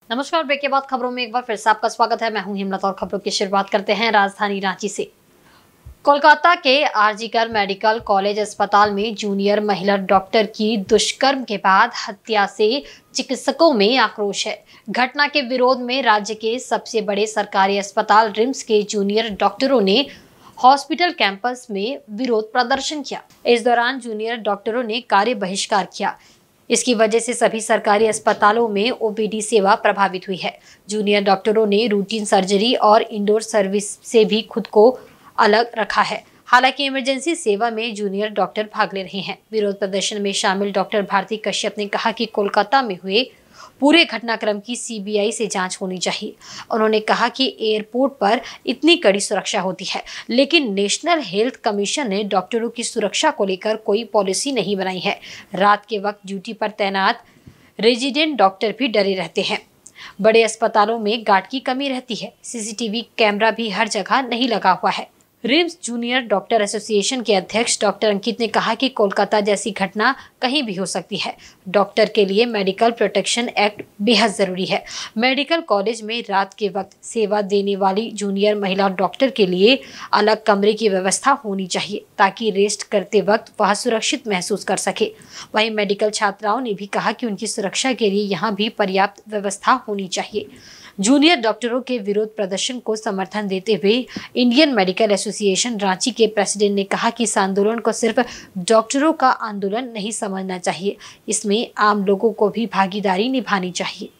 नमस्कार। ब्रेक के बाद खबरों में एक बार फिर से आपका स्वागत है। मैं हूं हिम्मत और खबरों की शुरुआत करते हैं राजधानी रांची से। कोलकाता के आरजीकर मेडिकल कॉलेज अस्पताल में जूनियर महिला डॉक्टर की दुष्कर्म के बाद हत्या से चिकित्सकों में आक्रोश है। घटना के विरोध में राज्य के सबसे बड़े सरकारी अस्पताल रिम्स के जूनियर डॉक्टरों ने हॉस्पिटल कैंपस में विरोध प्रदर्शन किया। इस दौरान जूनियर डॉक्टरों ने कार्य बहिष्कार किया। इसकी वजह से सभी सरकारी अस्पतालों में ओपीडी सेवा प्रभावित हुई है। जूनियर डॉक्टरों ने रूटीन सर्जरी और इंडोर सर्विस से भी खुद को अलग रखा है। हालांकि इमरजेंसी सेवा में जूनियर डॉक्टर भाग ले रहे हैं। विरोध प्रदर्शन में शामिल डॉक्टर भारती कश्यप ने कहा कि कोलकाता में हुए पूरे घटनाक्रम की सीबीआई से जांच होनी चाहिए। उन्होंने कहा कि एयरपोर्ट पर इतनी कड़ी सुरक्षा होती है, लेकिन नेशनल हेल्थ कमीशन ने डॉक्टरों की सुरक्षा को लेकर कोई पॉलिसी नहीं बनाई है। रात के वक्त ड्यूटी पर तैनात रेजिडेंट डॉक्टर भी डरे रहते हैं। बड़े अस्पतालों में गार्ड की कमी रहती है। सीसीटीवी कैमरा भी हर जगह नहीं लगा हुआ है। रिम्स जूनियर डॉक्टर एसोसिएशन के अध्यक्ष डॉक्टर अंकित ने कहा कि कोलकाता जैसी घटना कहीं भी हो सकती है। डॉक्टर के लिए मेडिकल प्रोटेक्शन एक्ट बेहद जरूरी है। मेडिकल कॉलेज में रात के वक्त सेवा देने वाली जूनियर महिला डॉक्टर के लिए अलग कमरे की व्यवस्था होनी चाहिए, ताकि रेस्ट करते वक्त वह सुरक्षित महसूस कर सके। वहीं मेडिकल छात्राओं ने भी कहा कि उनकी सुरक्षा के लिए यहाँ भी पर्याप्त व्यवस्था होनी चाहिए। जूनियर डॉक्टरों के विरोध प्रदर्शन को समर्थन देते हुए इंडियन मेडिकल एसोसिएशन रांची के प्रेसिडेंट ने कहा कि इस आंदोलन को सिर्फ डॉक्टरों का आंदोलन नहीं समझना चाहिए, इसमें आम लोगों को भी भागीदारी निभानी चाहिए।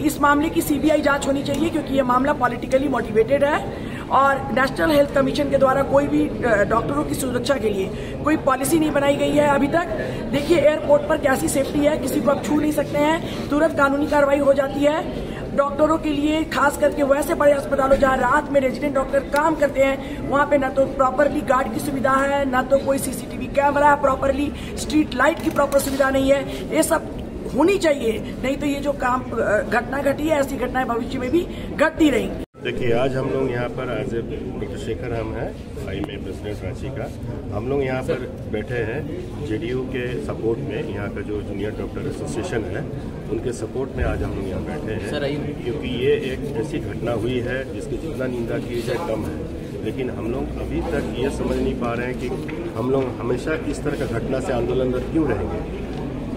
इस मामले की सीबीआई जांच होनी चाहिए, क्योंकि ये मामला पॉलिटिकली मोटिवेटेड है और नेशनल हेल्थ कमीशन के द्वारा कोई भी डॉक्टरों की सुरक्षा के लिए कोई पॉलिसी नहीं बनाई गई है अभी तक। देखिए एयरपोर्ट पर कैसी सेफ्टी है, किसी को आप छू नहीं सकते हैं, तुरंत कानूनी कार्रवाई हो जाती है। डॉक्टरों के लिए खास करके वैसे बड़े अस्पतालों जहां रात में रेजिडेंट डॉक्टर काम करते हैं, वहां पे ना तो प्रॉपरली गार्ड की सुविधा है, ना तो कोई सीसीटीवी कैमरा है, प्रॉपरली स्ट्रीट लाइट की प्रॉपर सुविधा नहीं है। ये सब होनी चाहिए, नहीं तो ये जो काम घटना घटी है, ऐसी घटनाएं भविष्य में भी घटती रहेंगी। देखिए आज हम लोग यहाँ पर एज ए डॉक्टर शेखर हम हैं IMA प्रेसिडेंट रांची का। हम लोग यहाँ पर बैठे हैं जेडीयू के सपोर्ट में। यहाँ का जो जूनियर डॉक्टर एसोसिएशन है उनके सपोर्ट में आज हम लोग यहाँ बैठे हैं, क्योंकि ये एक ऐसी घटना हुई है जिसकी जितना निंदा की जाए कम है। लेकिन हम लोग अभी तक ये समझ नहीं पा रहे हैं कि हम लोग हमेशा इस तरह का घटना से आंदोलनरत क्यों रहेंगे।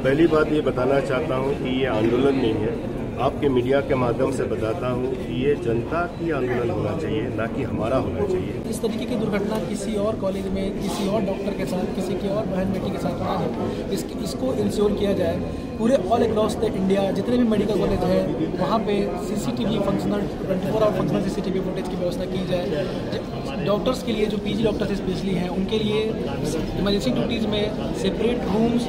पहली बात ये बताना चाहता हूँ कि ये आंदोलन नहीं है। आपके मीडिया के माध्यम से बताता हूँ कि ये जनता की आंदोलन होना चाहिए, ना कि हमारा होना चाहिए। इस तरीके की दुर्घटना किसी और कॉलेज में, किसी और डॉक्टर के साथ, किसी की और बहन बेटी के साथ ना हो, इसको इंश्योर किया जाए। पूरे ऑल अक्रॉस द इंडिया जितने भी मेडिकल कॉलेज है वहाँ पे CCTV functional 24 hour functional CCTV footage की व्यवस्था की जाए। डॉक्टर्स के लिए जो पीजी डॉक्टर्स स्पेशली हैं उनके लिए इमरजेंसी ड्यूटीज़ में सेपरेट रूम्स,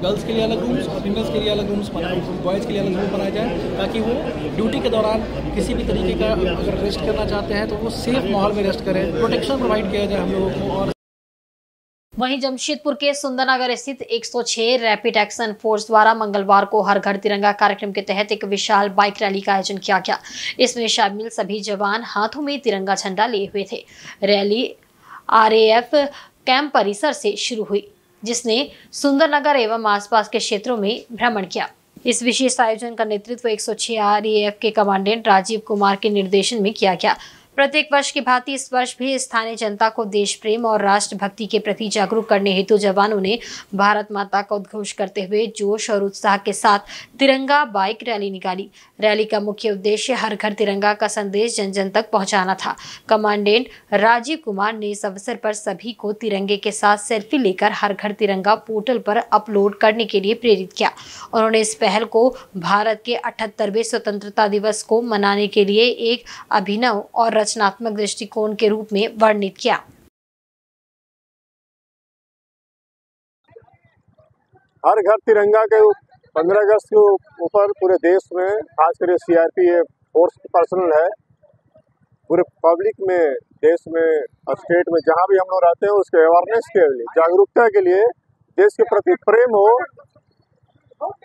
गर्ल्स के लिए अलग रूम्स और फीमेल्स के लिए अलग रूम्स बनाए, बॉयज़ के लिए अलग रूम बनाया जाए, ताकि वो ड्यूटी के दौरान किसी भी तरीके का अगर रेस्ट करना चाहते हैं तो वो सेफ माहौल में रेस्ट करें। प्रोटेक्शन प्रोवाइड किया जाए हम लोगों को। और वहीं जमशेदपुर के सुंदरनगर स्थित 106 रैपिड एक्शन फोर्स द्वारा मंगलवार को हर घर तिरंगा कार्यक्रम के तहत एक विशाल बाइक रैली का आयोजन किया गया। इसमें शामिल सभी जवान हाथों में तिरंगा झंडा लिए हुए थे। रैली RAF कैंप परिसर से शुरू हुई, जिसने सुंदरनगर एवं आसपास के क्षेत्रों में भ्रमण किया। इस विशेष आयोजन का नेतृत्व 106 RAF के कमांडेंट राजीव कुमार के निर्देशन में किया गया। प्रत्येक वर्ष की भांति इस वर्ष भी स्थानीय जनता को देश प्रेम और राष्ट्रभक्ति के प्रति जागरूक करने हेतु जवानों ने भारत माता का उद्घोष करते हुए जोश और उत्साह के साथ तिरंगा बाइक रैली निकाली। रैली का मुख्य उद्देश्य हर घर तिरंगा का संदेश जन जन तक पहुंचाना था। कमांडेंट राजीव कुमार ने इस अवसर पर सभी को तिरंगे के साथ सेल्फी लेकर हर घर तिरंगा पोर्टल पर अपलोड करने के लिए प्रेरित किया। उन्होंने इस पहल को भारत के 78वें स्वतंत्रता दिवस को मनाने के लिए एक अभिनव और रचनात्मक दृष्टिकोण के रूप में वर्णित किया। हर घर तिरंगा के 15 अगस्त के ऊपर पूरे देश में खासकर CRPF फोर्स पर्सनल है पूरे पब्लिक में, देश में, स्टेट में, जहाँ भी हम लोग रहते हैं उसके अवेयरनेस के लिए, जागरूकता के लिए, देश के प्रति प्रेम हो,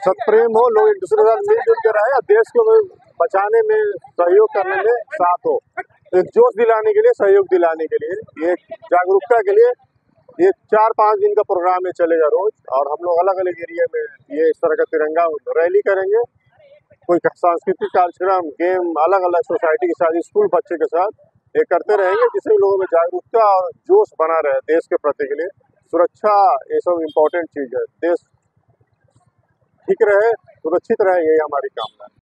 सत्प्रेम हो, लोग एक दूसरे के साथ मिलजुल के रहे और देश को बचाने में सहयोग करने में साथ हो, एक जोश दिलाने के लिए, सहयोग दिलाने के लिए, ये जागरूकता के लिए ये 4-5 दिन का प्रोग्राम में चलेगा रोज। और हम लोग अलग अलग एरिया में ये इस तरह का तिरंगा रैली करेंगे, कोई सांस्कृतिक कार्यक्रम, गेम, अलग अलग सोसाइटी के साथ, स्कूल बच्चे के साथ ये करते रहेंगे, जिससे लोगों में जागरूकता और जोश बना रहे देश के प्रति के लिए। सुरक्षा ये सब इम्पोर्टेंट चीज है, देश ठीक रहे, सुरक्षित रहे, यही हमारी कामना है।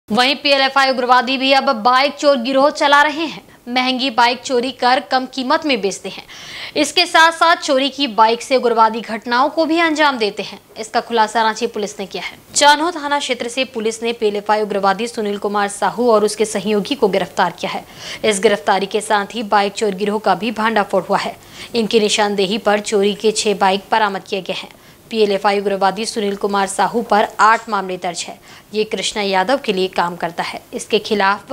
वहीं पीएलएफआई उग्रवादी भी अब बाइक चोर गिरोह चला रहे हैं। महंगी बाइक चोरी कर कम कीमत में बेचते हैं। इसके साथ साथ चोरी की बाइक से उग्रवादी घटनाओं को भी अंजाम देते हैं। इसका खुलासा रांची पुलिस ने किया है। चान्हो थाना क्षेत्र से पुलिस ने पीएलएफआई उग्रवादी सुनील कुमार साहू और उसके सहयोगी को गिरफ्तार किया है। इस गिरफ्तारी के साथ ही बाइक चोर गिरोह का भी भांडाफोड़ हुआ है। इनकी निशानदेही पर चोरी के 6 बाइक बरामद किए गए हैं। पीएलएफआई उग्रवादी सुनील कुमार साहू पर 8 मामले दर्ज है। ये कृष्णा यादव के लिए काम करता है। इसके खिलाफ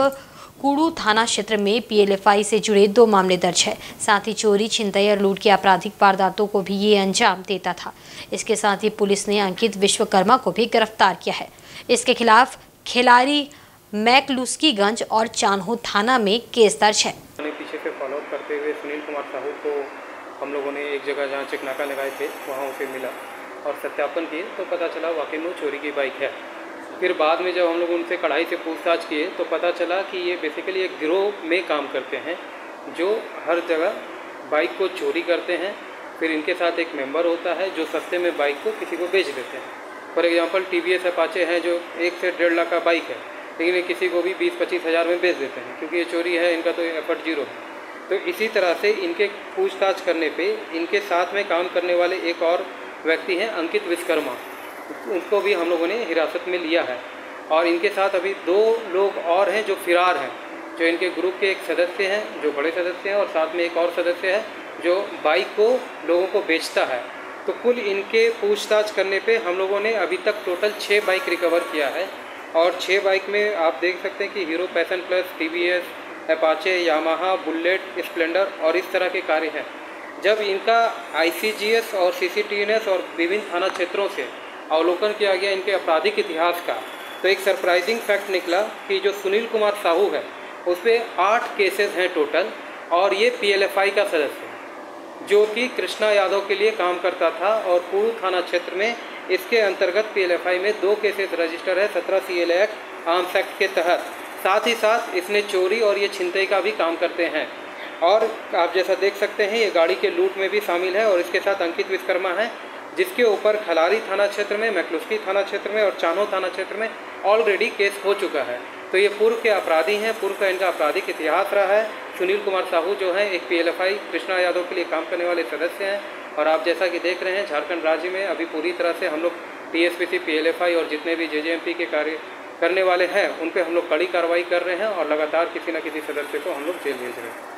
कूड़ू थाना क्षेत्र में पीएलएफआई से जुड़े 2 मामले दर्ज है। साथ ही चोरी, छिनतई और लूट की आपराधिक वारदातों को भी ये अंजाम देता था। इसके साथ ही पुलिस ने अंकित विश्वकर्मा को भी गिरफ्तार किया है। इसके खिलाफ खिलाड़ी मैकलुस्कीगंज और चान्हो थाना में केस दर्ज है। पीछे से फॉलोअप करते हुए सुनील कुमार साहू को हम लोगों ने एक जगह जहाँ चेक नाका लगाए थे वहाँ उसे मिला और सत्यापन किए तो पता चला वाकई में चोरी की बाइक है। फिर बाद में जब हम लोग उनसे कड़ाई से पूछताछ किए तो पता चला कि ये बेसिकली एक गिरोह में काम करते हैं जो हर जगह बाइक को चोरी करते हैं। फिर इनके साथ एक मेंबर होता है जो सस्ते में बाइक को किसी को बेच देते हैं। फॉर एग्जांपल टीवीएस अपाचे है जो 1 से 1.5 लाख का बाइक है, लेकिन ये किसी को भी 20-25 हज़ार में बेच देते हैं क्योंकि ये चोरी है, इनका तो एफर्ट जीरो है। तो इसी तरह से इनके पूछताछ करने पे इनके साथ में काम करने वाले एक और व्यक्ति हैं अंकित विश्वकर्मा, उनको भी हम लोगों ने हिरासत में लिया है। और इनके साथ अभी 2 लोग और हैं जो फिरार हैं, जो इनके ग्रुप के एक सदस्य हैं जो बड़े सदस्य हैं और साथ में एक और सदस्य है जो बाइक को लोगों को बेचता है। तो कुल इनके पूछताछ करने पे हम लोगों ने अभी तक टोटल 6 बाइक रिकवर किया है। और 6 बाइक में आप देख सकते हैं कि hero passion plus, TVS, Apache, Yamaha, bullet, Splendor और इस तरह के कारें हैं। जब इनका आईसीजीएस और सीसीटीएनएस और विभिन्न थाना क्षेत्रों से अवलोकन किया गया इनके आपराधिक इतिहास का, तो एक सरप्राइजिंग फैक्ट निकला कि जो सुनील कुमार साहू है उस पर 8 केसेस हैं टोटल और ये पीएलएफआई का सदस्य है जो कि कृष्णा यादव के लिए काम करता था। और कूड़ू थाना क्षेत्र में इसके अंतर्गत पीएलएफआई में 2 केसेस रजिस्टर है 17 CL एक्ट आर्म्स एक्ट के तहत। साथ ही साथ इसने चोरी और ये छिनतई का भी काम करते हैं। और आप जैसा देख सकते हैं ये गाड़ी के लूट में भी शामिल है। और इसके साथ अंकित विश्वकर्मा है जिसके ऊपर खलारी थाना क्षेत्र में, मैकलुस्की थाना क्षेत्र में और चान्हो थाना क्षेत्र में ऑलरेडी केस हो चुका है। तो ये पूर्व के अपराधी हैं, पूर्व का इनका आपराधिक इतिहास रहा है। सुनील कुमार साहू जो हैं एक पीएलएफआई कृष्णा यादव के लिए काम करने वाले सदस्य हैं। और आप जैसा कि देख रहे हैं झारखंड राज्य में अभी पूरी तरह से हम लोग टीएसपीसी, पीएलएफआई और जितने भी जेजेएमपी के कार्य करने वाले हैं उन पे हम लोग कड़ी कार्रवाई कर रहे हैं और लगातार किसी न किसी सदस्य को हम लोग जेल भेज रहे हैं।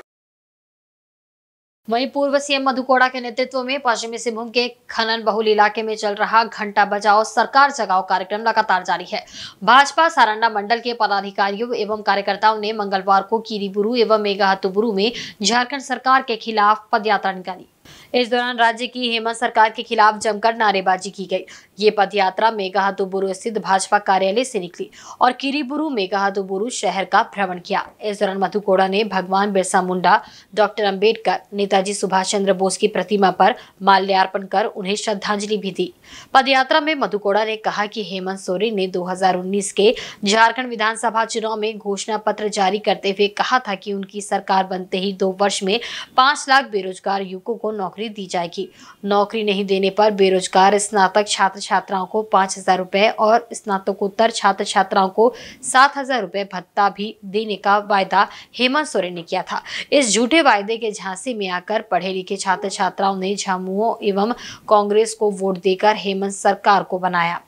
वहीं पूर्व सीएम मधु कोड़ा के नेतृत्व में पश्चिमी सिंहभूम के खनन बहुल इलाके में चल रहा घंटा बजाओ सरकार जगाओ कार्यक्रम लगातार जारी है। भाजपा सारंडा मंडल के पदाधिकारियों एवं कार्यकर्ताओं ने मंगलवार को कीरीबुरू एवं मेघाहातुबुरू में झारखंड सरकार के खिलाफ पदयात्रा निकाली। इस दौरान राज्य की हेमंत सरकार के खिलाफ जमकर नारेबाजी की गई। ये पदयात्रा मेघाहातुबुरू स्थित भाजपा कार्यालय से निकली और कीरीबुरू मेघाहातुबुरू शहर का भ्रमण किया। इस दौरान मधु कोड़ा ने भगवान बिरसा मुंडा, डॉक्टर अंबेडकर, नेताजी सुभाष चंद्र बोस की प्रतिमा पर माल्यार्पण कर उन्हें श्रद्धांजलि भी दी। पदयात्रा में मधु कोड़ा ने कहा कि हेमंत सोरेन ने 2019 के झारखंड विधानसभा चुनाव में घोषणा पत्र जारी करते हुए कहा था कि उनकी सरकार बनते ही 2 वर्ष में 5 लाख बेरोजगार युवकों को नौकरी दी जाएगी। नौकरी नहीं देने पर बेरोजगार स्नातक छात्र छात्राओं को 5,000 रुपए और स्नातकोत्तर छात्र छात्राओं को 7,000 रुपए भत्ता भी देने का वायदा हेमंत सोरेन ने किया था। इस झूठे वायदे के झांसे में आकर पढ़े लिखे छात्र छात्राओं ने झामुमो एवं कांग्रेस को वोट देकर हेमंत सरकार को बनाया।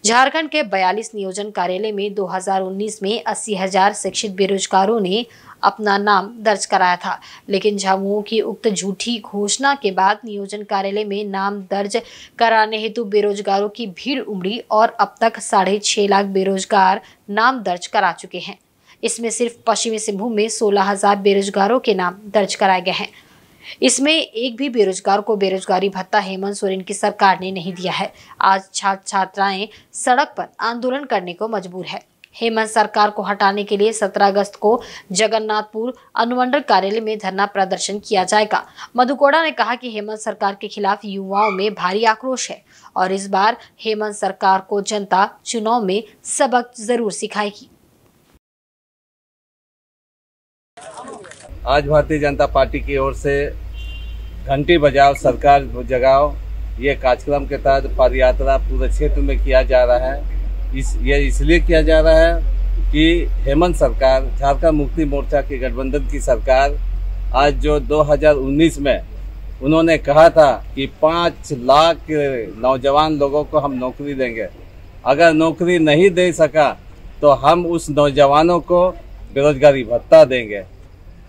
झारखंड के 42 नियोजन कार्यालय में 2019 में 80,000 शिक्षित बेरोजगारों ने अपना नाम दर्ज कराया था, लेकिन झामुमो की उक्त झूठी घोषणा के बाद नियोजन कार्यालय में नाम दर्ज कराने हेतु बेरोजगारों की भीड़ उमड़ी और अब तक 6.5 लाख बेरोजगार नाम दर्ज करा चुके हैं। इसमें सिर्फ पश्चिमी सिंहभूम में 16,000 बेरोजगारों के नाम दर्ज कराए गए हैं। इसमें एक भी बेरोजगार को बेरोजगारी भत्ता हेमंत सोरेन की सरकार ने नहीं दिया है। आज छात्र छात्राएं सड़क पर आंदोलन करने को मजबूर है। हेमंत सरकार को हटाने के लिए 17 अगस्त को जगन्नाथपुर अनुमंडल कार्यालय में धरना प्रदर्शन किया जाएगा। मधु कोड़ा ने कहा कि हेमंत सरकार के खिलाफ युवाओं में भारी आक्रोश है और इस बार हेमंत सरकार को जनता चुनाव में सबक जरूर सिखाएगी। आज भारतीय जनता पार्टी की ओर से घंटी बजाओ सरकार जगाओ ये कार्यक्रम के तहत पदयात्रा पूरे क्षेत्र में किया जा रहा है। ये इसलिए किया जा रहा है कि हेमंत सरकार, झारखंड मुक्ति मोर्चा की गठबंधन की सरकार, आज जो 2019 में उन्होंने कहा था कि 5 लाख नौजवान लोगों को हम नौकरी देंगे, अगर नौकरी नहीं दे सका तो हम उस नौजवानों को बेरोजगारी भत्ता देंगे।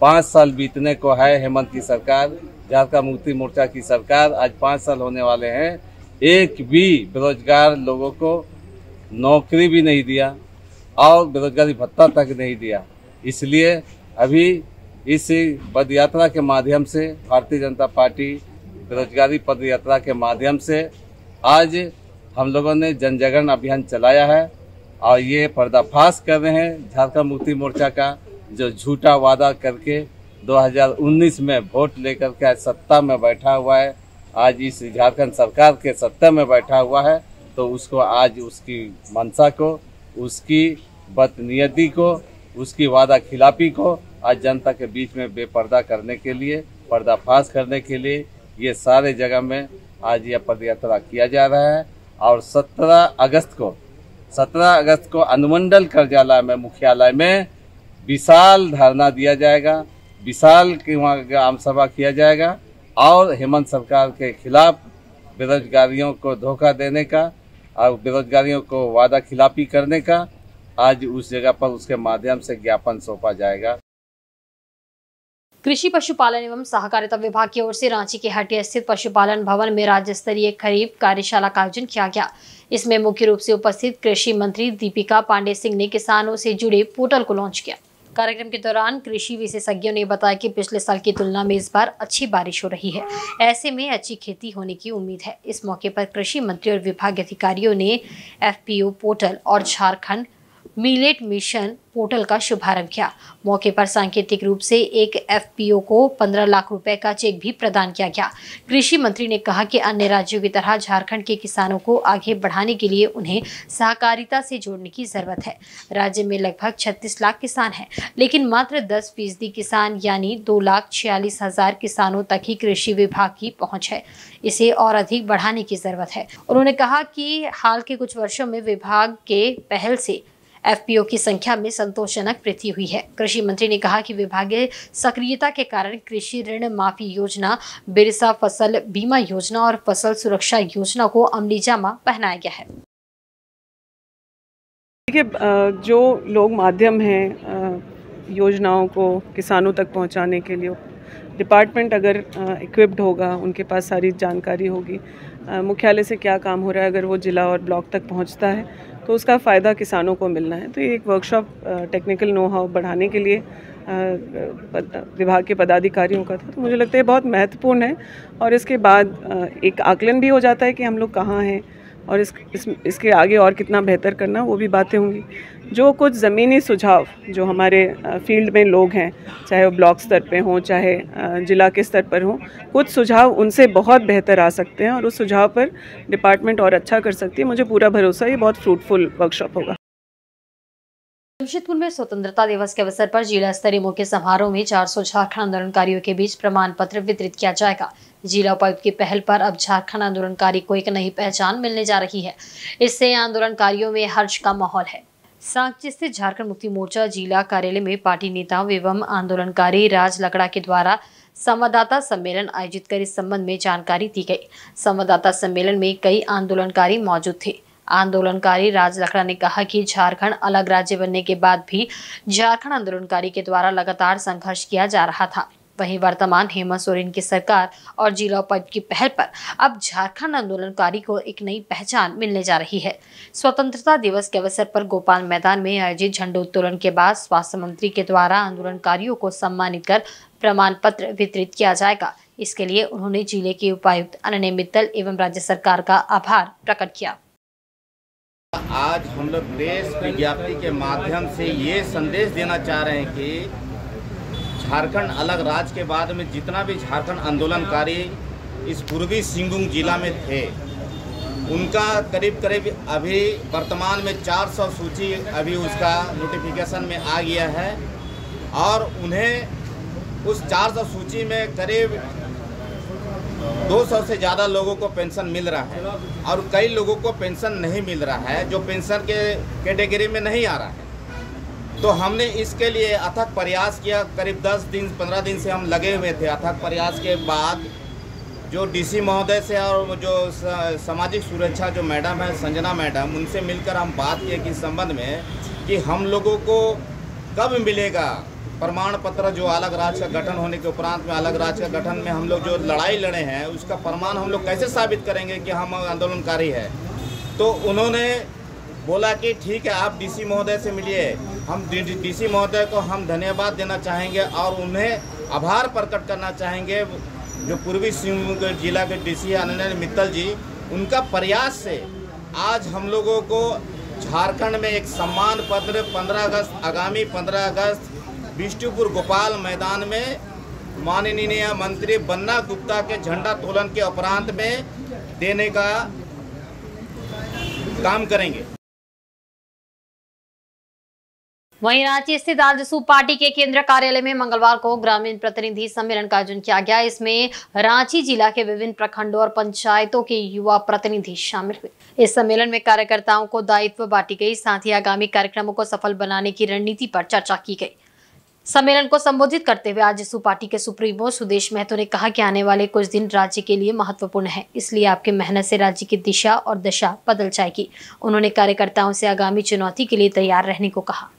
5 साल बीतने को है हेमंत की सरकार, झारखंड मुक्ति मोर्चा की सरकार, आज 5 साल होने वाले हैं। एक भी बेरोजगार लोगों को नौकरी भी नहीं दिया और बेरोजगारी भत्ता तक नहीं दिया। इसलिए अभी इस पदयात्रा के माध्यम से भारतीय जनता पार्टी बेरोजगारी पदयात्रा के माध्यम से आज हम लोगों ने जन जागरण अभियान चलाया है और ये पर्दाफाश कर रहे हैं झारखंड मुक्ति मोर्चा का जो झूठा वादा करके 2019 में वोट लेकर के आज सत्ता में बैठा हुआ है। आज इस झारखंड सरकार के सत्ता में बैठा हुआ है तो उसको आज उसकी मंशा को, उसकी बदनीयती को, उसकी वादा खिलाफी को आज जनता के बीच में बेपर्दा करने के लिए, पर्दाफाश करने के लिए ये सारे जगह में आज यह पदयात्रा किया जा रहा है। और 17 अगस्त को अनुमंडल कार्यालय में, मुख्यालय में विशाल धरना दिया जाएगा, विशाल आम सभा किया जाएगा और हेमंत सरकार के खिलाफ बेरोजगारियों को धोखा देने का और बेरोजगारियों को वादा खिलाफी करने का आज उस जगह पर उसके माध्यम से ज्ञापन सौंपा जाएगा। कृषि पशुपालन एवं सहकारिता विभाग की ओर से रांची के हटिया स्थित पशुपालन भवन में राज्य स्तरीय खरीफ कार्यशाला का आयोजन किया गया। इसमें मुख्य रूप से उपस्थित कृषि मंत्री दीपिका पांडे सिंह ने किसानों से जुड़े पोर्टल को लॉन्च किया। कार्यक्रम के दौरान कृषि विशेषज्ञों ने बताया कि पिछले साल की तुलना में इस बार अच्छी बारिश हो रही है, ऐसे में अच्छी खेती होने की उम्मीद है। इस मौके पर कृषि मंत्री और विभाग अधिकारियों ने FPO पोर्टल और झारखंड मिलेट मिशन पोर्टल का शुभारंभ किया। मौके पर सांकेतिक रूप से एक FPO को 15 लाख रुपए का चेक भी प्रदान किया गया। कृषि मंत्री ने कहा कि अन्य राज्यों की तरह झारखंड के किसानों को आगे बढ़ाने के लिए उन्हें सहकारिता से जोड़ने की जरूरत है। राज्य में लगभग 36 लाख किसान हैं, लेकिन मात्र 10% किसान यानी 2,46,000 किसानों तक ही कृषि विभाग की पहुँच है। इसे और अधिक बढ़ाने की जरूरत है। उन्होंने कहा कि हाल के कुछ वर्षों में विभाग के पहल से FPO की संख्या में संतोषजनक वृद्धि हुई है। कृषि मंत्री ने कहा कि विभागीय सक्रियता के कारण कृषि ऋण माफी योजना, बिरसा फसल बीमा योजना और फसल सुरक्षा योजना को अमली जामा पहनाया गया है। देखिए, जो लोग माध्यम हैं योजनाओं को किसानों तक पहुंचाने के लिए, डिपार्टमेंट अगर इक्विप्ड होगा, उनके पास सारी जानकारी होगी, मुख्यालय से क्या काम हो रहा है, अगर वो जिला और ब्लॉक तक पहुंचता है तो उसका फ़ायदा किसानों को मिलना है। तो ये एक वर्कशॉप टेक्निकल नो हाउ बढ़ाने के लिए विभाग के पदाधिकारियों का था, तो मुझे लगता है बहुत महत्वपूर्ण है। और इसके बाद एक आकलन भी हो जाता है कि हम लोग कहाँ हैं और इसके आगे और कितना बेहतर करना, वो भी बातें होंगी। जो कुछ ज़मीनी सुझाव जो हमारे फील्ड में लोग हैं, चाहे वो ब्लॉक स्तर पे हों, चाहे जिला के स्तर पर हों, कुछ सुझाव उनसे बहुत बेहतर आ सकते हैं और उस सुझाव पर डिपार्टमेंट और अच्छा कर सकती है। मुझे पूरा भरोसा है ये बहुत फ्रूटफुल वर्कशॉप होगा। जमशेदपुर में स्वतंत्रता दिवस के अवसर पर जिला स्तरीय मुख्य समारोह में 400 झारखंड आंदोलनकारियों के बीच प्रमाण पत्र वितरित किया जाएगा। जिला उपायुक्त की पहल पर अब झारखंड आंदोलनकारी को एक नई पहचान मिलने जा रही है। इससे आंदोलनकारियों में हर्ष का माहौल है। सांची स्थित झारखंड मुक्ति मोर्चा जिला कार्यालय में पार्टी नेताओं एवं आंदोलनकारी राज लकड़ा के द्वारा संवाददाता सम्मेलन आयोजित कर इस संबंध में जानकारी दी गई। संवाददाता सम्मेलन में कई आंदोलनकारी मौजूद थे। आंदोलनकारी राज लकड़ा ने कहा कि झारखंड अलग राज्य बनने के बाद भी झारखंड आंदोलनकारी के द्वारा लगातार संघर्ष किया जा रहा था। वहीं वर्तमान हेमंत सोरेन की सरकार और जिला उपायुक्त की पहल पर अब झारखंड आंदोलनकारी को एक नई पहचान मिलने जा रही है। स्वतंत्रता दिवस के अवसर पर गोपाल मैदान में आयोजित झंडोत्तोलन के बाद स्वास्थ्य मंत्री के द्वारा आंदोलनकारियों को सम्मानित कर प्रमाण पत्र वितरित किया जाएगा। इसके लिए उन्होंने जिले के उपायुक्त अनन्य मित्तल एवं राज्य सरकार का आभार प्रकट किया। आज हम लोग प्रेस विज्ञप्ति के माध्यम से ये संदेश देना चाह रहे हैं कि झारखंड अलग राज्य के बाद में जितना भी झारखंड आंदोलनकारी इस पूर्वी सिंहभूम जिला में थे, उनका करीब अभी वर्तमान में 400 सूची अभी उसका नोटिफिकेशन में आ गया है और उन्हें उस 400 सूची में करीब 200 से ज़्यादा लोगों को पेंशन मिल रहा है और कई लोगों को पेंशन नहीं मिल रहा है जो पेंशन के कैटेगरी में नहीं आ रहा है। तो हमने इसके लिए अथक प्रयास किया। करीब 10-15 दिन से हम लगे हुए थे। अथक प्रयास के बाद जो डीसी महोदय से और जो सामाजिक सुरक्षा जो मैडम है संजना मैडम, उनसे मिलकर हम बात किए कि इस संबंध में कि हम लोगों को कब मिलेगा प्रमाण पत्र, जो अलग राज्य का गठन होने के उपरांत में अलग राज्य का गठन में हम लोग जो लड़ाई लड़े हैं उसका प्रमाण हम लोग कैसे साबित करेंगे कि हम आंदोलनकारी है। तो उन्होंने बोला कि ठीक है, आप डीसी महोदय से मिलिए। हम डीसी महोदय को हम धन्यवाद देना चाहेंगे और उन्हें आभार प्रकट करना चाहेंगे जो पूर्वी सिंहभूम जिला के डीसी अनन्य मित्तल जी, उनका प्रयास से आज हम लोगों को झारखंड में एक सम्मान पत्र 15 अगस्त आगामी 15 अगस्त बिष्टुपुर गोपाल मैदान में माननीय मंत्री बन्ना गुप्ता के झंडा तोलन के उपरांत में देने का काम करेंगे। वहीं रांची स्थित आजसू पार्टी के केंद्रीय कार्यालय में मंगलवार को ग्रामीण प्रतिनिधि सम्मेलन का आयोजन किया गया। इसमें रांची जिला के विभिन्न प्रखंडों और पंचायतों के युवा प्रतिनिधि शामिल हुए। इस सम्मेलन में कार्यकर्ताओं को दायित्व बांटी गई, साथ ही आगामी कार्यक्रमों को सफल बनाने की रणनीति पर चर्चा की गई। सम्मेलन को संबोधित करते हुए आजसू पार्टी के सुप्रीमो सुदेश महतो ने कहा कि आने वाले कुछ दिन राज्य के लिए महत्वपूर्ण है, इसलिए आपकी मेहनत से राज्य की दिशा और दशा बदल जाएगी। उन्होंने कार्यकर्ताओं से आगामी चुनौती के लिए तैयार रहने को कहा।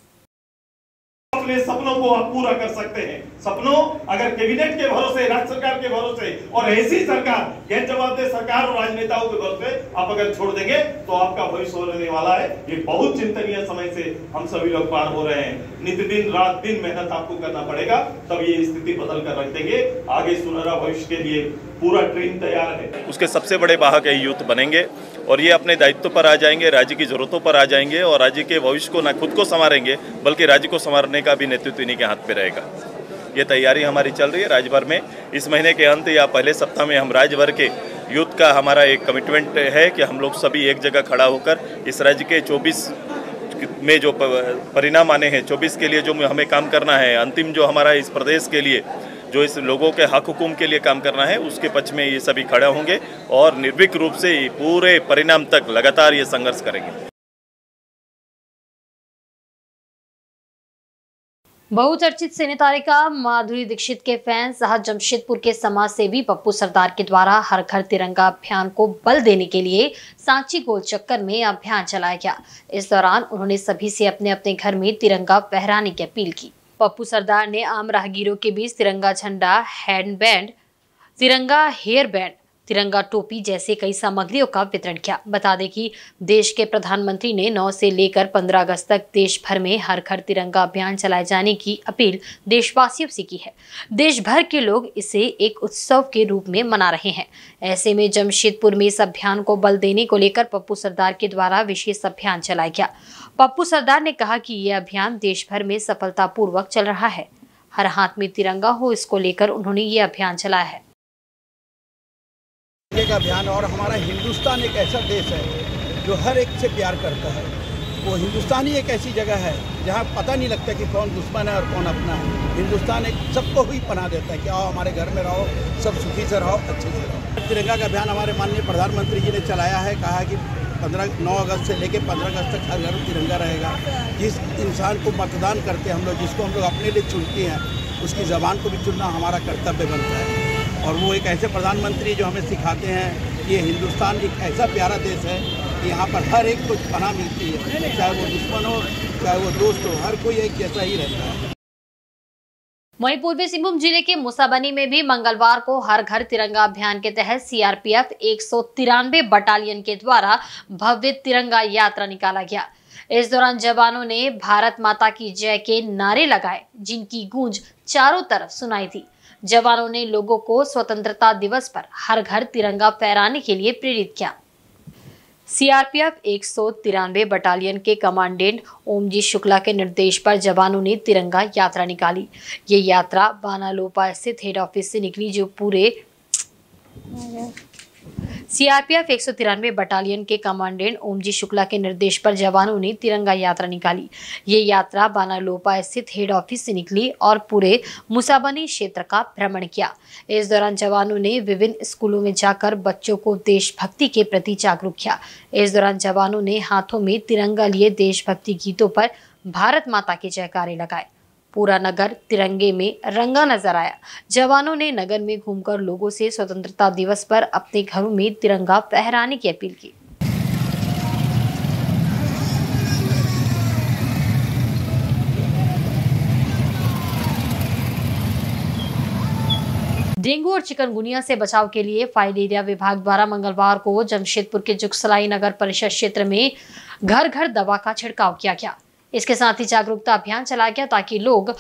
अपने सपनों को आप पूरा कर सकते हैं। सपनों अगर कैबिनेट के भरोसे, राज्य सरकार के भरोसे और ऐसी सरकार, गैर जवाबदेह सरकार और राजनेताओं के भरोसे आप अगर छोड़ देंगे तो आपका भविष्य होने वाला है। ये बहुत चिंतनीय समय से हम सभी लोग पार हो रहे हैं। नित्य दिन रात दिन मेहनत आपको करना पड़ेगा, तब ये स्थिति बदल कर रख देंगे। आगे सुनहरा भविष्य के लिए पूरा ट्रेन तैयार है। उसके सबसे बड़े वाहक यूथ बनेंगे और ये अपने दायित्व पर आ जाएंगे, राज्य की जरूरतों पर आ जाएंगे और राज्य के भविष्य को न खुद को संवारेंगे बल्कि राज्य को संवारने का भी नेतृत्व इन्हीं के हाथ पे रहेगा। ये तैयारी हमारी चल रही है राज्य भर में। इस महीने के अंत या पहले सप्ताह में हम राज्य भर के यूथ का हमारा एक कमिटमेंट है कि हम लोग सभी एक जगह खड़ा होकर इस राज्य के 24 में जो परिणाम आने हैं, 24 के लिए जो हमें काम करना है, अंतिम जो हमारा इस प्रदेश के लिए जो इस लोगों के हक हुकूम के लिए काम करना है, उसके पक्ष में ये सभी खड़े होंगे और निर्भीक रूप से पूरे परिणाम तक लगातार ये संघर्ष करेंगे। बहुचर्चित सिने तारिका माधुरी दीक्षित के फैन साहब जमशेदपुर के समाज सेवी पप्पू सरदार के द्वारा हर घर तिरंगा अभियान को बल देने के लिए सांची गोल चक्कर में अभियान चलाया गया। इस दौरान उन्होंने सभी से अपने अपने घर में तिरंगा फहराने की अपील की। पप्पू सरदार ने आम राहगीरों के बीच तिरंगा झंडा, हैंडबैंड, तिरंगा हेयर बैंड, तिरंगा टोपी जैसे कई सामग्रियों का वितरण किया। बता दें कि देश के प्रधानमंत्री ने 9 से लेकर 15 अगस्त तक देश भर में हर घर तिरंगा अभियान चलाए जाने की अपील देशवासियों से की है। देश भर के लोग इसे एक उत्सव के रूप में मना रहे हैं। ऐसे में जमशेदपुर में इस अभियान को बल देने को लेकर पप्पू सरदार के द्वारा विशेष अभियान चलाया गया। पप्पू सरदार ने कहा कि यह अभियान देश भर में सफलतापूर्वक चल रहा है। हर हाथ में तिरंगा हो, इसको लेकर उन्होंने ये अभियान चलाया है। का अभियान और हमारा हिंदुस्तान एक ऐसा देश है जो हर एक से प्यार करता है। वो हिंदुस्तान ही एक ऐसी जगह है जहाँ पता नहीं लगता कि कौन दुश्मन है और कौन अपना है। हिंदुस्तान एक सबको ही पनाह देता है कि आओ हमारे घर में रहो, सब सुखी से रहो, अच्छे से रहो। तिरंगा का अभियान हमारे माननीय प्रधानमंत्री जी ने चलाया है। कहा कि 9 अगस्त से लेकर 15 अगस्त तक हर घर तिरंगा रहेगा। जिस इंसान को मतदान करते हैं हम लोग, जिसको हम लोग अपने लिए चुनते हैं, उसकी ज़बान को भी चुनना हमारा कर्तव्य बनता है। और वो एक ऐसे प्रधानमंत्री जो हमें सिखाते हैं कि हिंदुस्तान एक ऐसा प्यारा देश है कि यहाँ पर हर एक को पनाह मिलती है, चाहे वो दुश्मन हो चाहे वो दोस्त हो, हर कोई एक जैसा ही रहता है। वहीं पूर्वी सिंहभूम जिले के मुसाबनी में भी मंगलवार को हर घर तिरंगा अभियान के तहत सीआरपीएफ 193 बटालियन के द्वारा भव्य तिरंगा यात्रा निकाला गया। इस दौरान जवानों ने भारत माता की जय के नारे लगाए, जिनकी गूंज चारों तरफ सुनाई दी। जवानों ने लोगों को स्वतंत्रता दिवस पर हर घर तिरंगा फहराने के लिए प्रेरित किया। सीआरपीएफ 193 बटालियन के कमांडेंट ओमजी शुक्ला के निर्देश पर जवानों ने तिरंगा यात्रा निकाली। ये यात्रा बानालोपा स्थित हेड ऑफिस से निकली, जो पूरे सीआरपीएफ 193 बटालियन के कमांडेंट ओमजी शुक्ला के निर्देश पर जवानों ने तिरंगा यात्रा निकाली। ये यात्रा बानालोपा स्थित हेड ऑफिस से निकली और पूरे मुसाबनी क्षेत्र का भ्रमण किया। इस दौरान जवानों ने विभिन्न स्कूलों में जाकर बच्चों को देशभक्ति के प्रति जागरूक किया। इस दौरान जवानों ने हाथों में तिरंगा लिए देशभक्ति गीतों पर भारत माता के जयकारे लगाए। पूरा नगर तिरंगे में रंगा नजर आया। जवानों ने नगर में घूमकर लोगों से स्वतंत्रता दिवस पर अपने घरों में तिरंगा फहराने की अपील की। डेंगू और चिकनगुनिया से बचाव के लिए फाइलेरिया विभाग द्वारा मंगलवार को जमशेदपुर के जुगसलाई नगर परिषद क्षेत्र में घर घर दवा का छिड़काव किया गया। इसके साथ ही जागरूकता अभियान चलाया गया ताकि लोग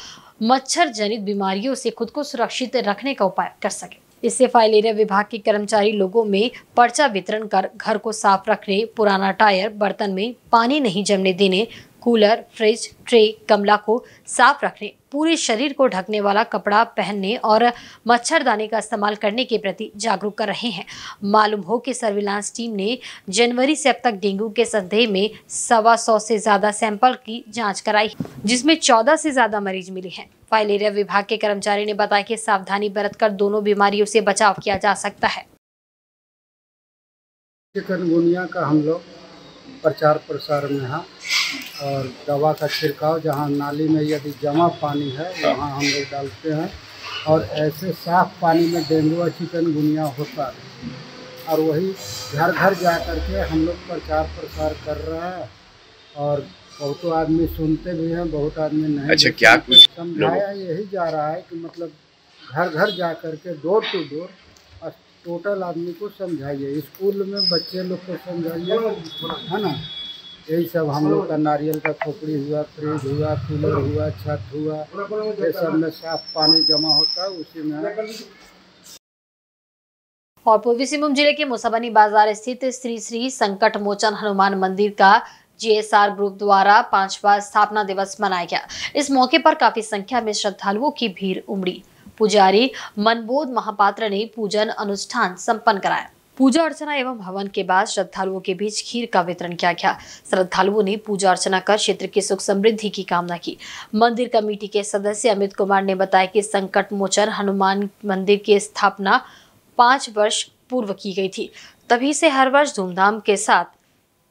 मच्छर जनित बीमारियों से खुद को सुरक्षित रखने का उपाय कर सके। इससे फाइलेरिया विभाग के कर्मचारी लोगों में पर्चा वितरण कर घर को साफ रखने, पुराना टायर, बर्तन में पानी नहीं जमने देने, कूलर, फ्रिज, ट्रे, गमला को साफ रखने, पूरे शरीर को ढकने वाला कपड़ा पहनने और मच्छरदानी का इस्तेमाल करने के प्रति जागरूक कर रहे हैं। मालूम हो कि सर्विलांस टीम ने जनवरी से अब तक डेंगू के संदेह में 125 से ज्यादा सैंपल की जांच कराई, जिसमें 14 से ज्यादा मरीज मिले हैं। फाइलेरिया विभाग के कर्मचारी ने बताया कि सावधानी बरतकर दोनों बीमारियों से बचाव किया जा सकता है। चिकनगुनिया का हम लोग प्रचार प्रसार में है और दवा का छिड़काव जहाँ नाली में यदि जमा पानी है वहाँ हम लोग डालते हैं और ऐसे साफ पानी में डेंगू और चिकनगुनिया होता है और वही घर घर जा कर के हम लोग प्रचार प्रसार कर रहे हैं और बहुत आदमी सुनते भी हैं, बहुत आदमी नहीं। अच्छा, क्या कुछ समझाया यही जा रहा है कि मतलब घर घर जा कर के डोर टू डोर टोटल आदमी को समझाइए, स्कूल में बच्चे लोग को समझाइए, है ना। यही सब हम लोग का नारियल का खोपड़ी हुआ, फ्रिज हुआ, कूलर हुआ, छत हुआ, ये सब में साफ पानी जमा होता है, उसी में। और पूर्वी सिंहभूम जिले के मुसाबनी बाजार स्थित श्री श्री संकट मोचन हनुमान मंदिर का जीएसआर ग्रुप द्वारा 5वां स्थापना दिवस मनाया गया। इस मौके पर काफी संख्या में श्रद्धालुओं की भीड़ उमड़ी। पुजारी मनबोध महापात्र ने पूजन अनुष्ठान संपन्न कराया। पूजा अर्चना एवं हवन के बाद श्रद्धालुओं के बीच खीर का वितरण किया गया। श्रद्धालुओं ने पूजा अर्चना कर क्षेत्र की सुख समृद्धि की कामना की। मंदिर कमेटी के सदस्य अमित कुमार ने बताया कि संकट मोचन हनुमान मंदिर की स्थापना 5 वर्ष पूर्व की गई थी। तभी से हर वर्ष धूमधाम के साथ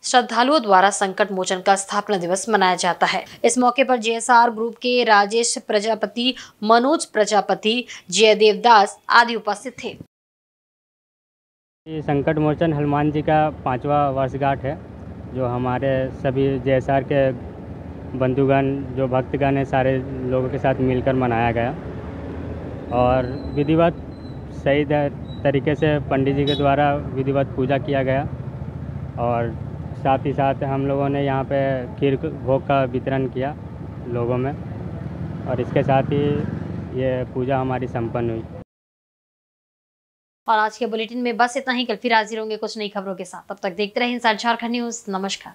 श्रद्धालुओं द्वारा संकट मोचन का स्थापना दिवस मनाया जाता है। इस मौके पर जीएसआर ग्रुप के राजेश प्रजापति, मनोज प्रजापति, जयदेव दास आदि उपस्थित थे। संकट मोचन हनुमान जी का 5वां वर्षगांठ है, जो हमारे सभी जीएसआर के बंधुगण, जो भक्तगण हैं, सारे लोगों के साथ मिलकर मनाया गया और विधिवत सही तरीके से पंडित जी के द्वारा विधिवत पूजा किया गया और साथ ही साथ हम लोगों ने यहाँ पे खीर भोग का वितरण किया लोगों में और इसके साथ ही ये पूजा हमारी संपन्न हुई। और आज के बुलेटिन में बस इतना ही। कल फिर हाजिर होंगे कुछ नई खबरों के साथ। तब तक देखते रहें इंसाइड झारखंड न्यूज़। नमस्कार।